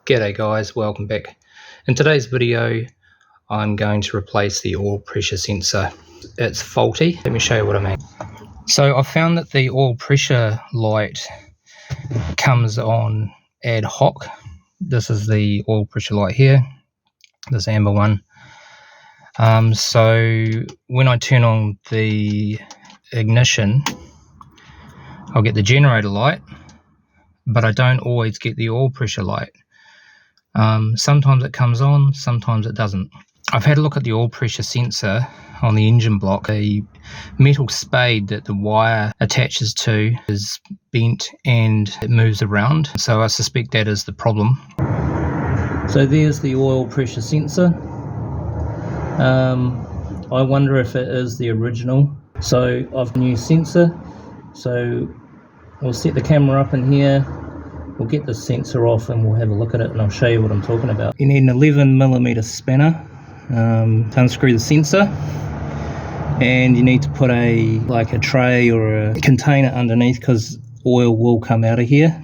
G'day guys, welcome back. In today's video I'm going to replace the oil pressure sensor. It's faulty. Let me show you what I mean. So I found that the oil pressure light comes on ad hoc. This is the oil pressure light here, this amber one. So when I turn on the ignition, I'll get the generator light, but I don't always get the oil pressure light. Sometimes it comes on, sometimes it doesn't. I've had a look at the oil pressure sensor on the engine block. The metal spade that the wire attaches to is bent and it moves around, so I suspect that is the problem. So there's the oil pressure sensor. I wonder if it is the original. So I've got a new sensor, so I'll set the camera up in here. We'll get the sensor off and we'll have a look at it and I'll show you what I'm talking about. You need an 11mm spanner to unscrew the sensor, and you need to put a tray or a container underneath because oil will come out of here.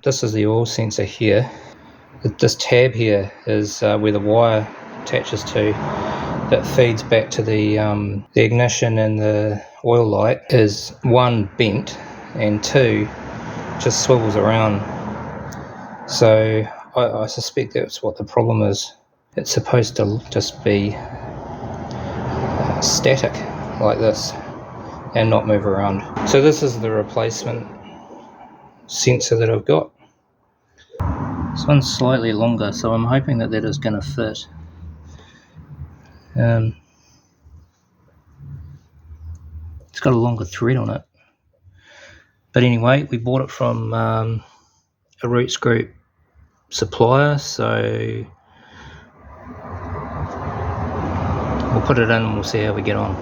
This is the oil sensor here. This tab here is where the wire attaches to, that feeds back to the ignition, and the oil light is one, bent, and two, just swivels around. So I suspect that's what the problem is. It's supposed to just be static like this and not move around. So this is the replacement sensor that I've got. This one's slightly longer, so I'm hoping that is going to fit. It's got a longer thread on it. But anyway, we bought it from a Roots Group supplier, so we'll put it in and we'll see how we get on.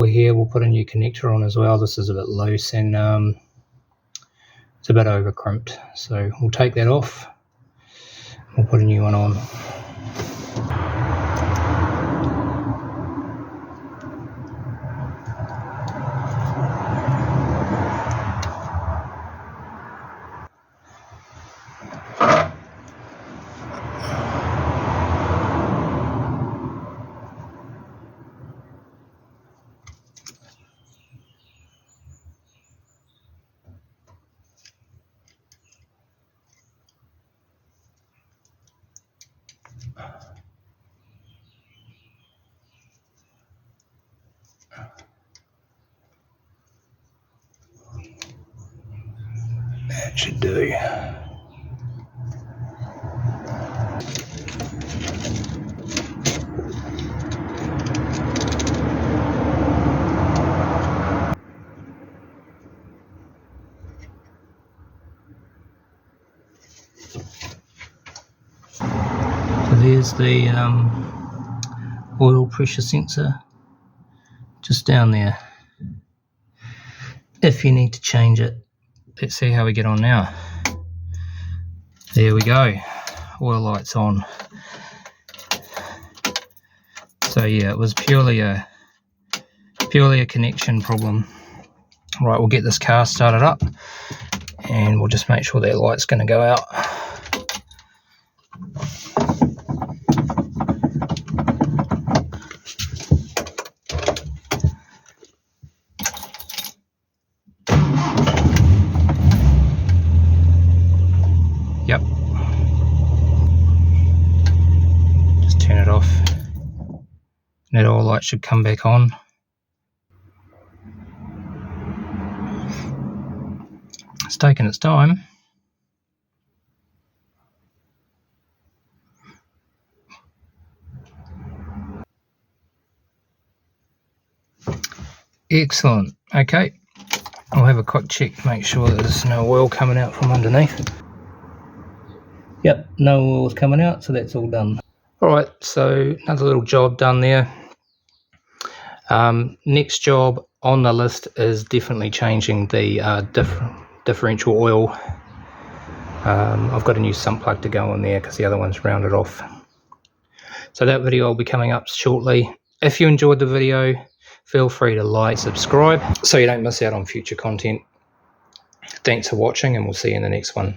Here we'll put a new connector on as well. This is a bit loose and it's a bit over crimped, so we'll take that off. We'll put a new one on. That should do. So there's the oil pressure sensor just down there. If you need to change it, let's see how we get on now. There we go, oil light's on. So yeah, it was purely a connection problem. Right, we'll get this car started up and we'll just make sure that light's going to go out. Yep. Just turn it off. That all light should come back on. It's taking its time. Excellent. Okay, I'll have a quick check, make sure that there's no oil coming out from underneath. Yep, no oil's coming out, so that's all done. Alright, so another little job done there. Next job on the list is definitely changing the differential oil. I've got a new sump plug to go in there because the other one's rounded off. So that video will be coming up shortly. If you enjoyed the video, feel free to like, subscribe, so you don't miss out on future content. Thanks for watching, and we'll see you in the next one.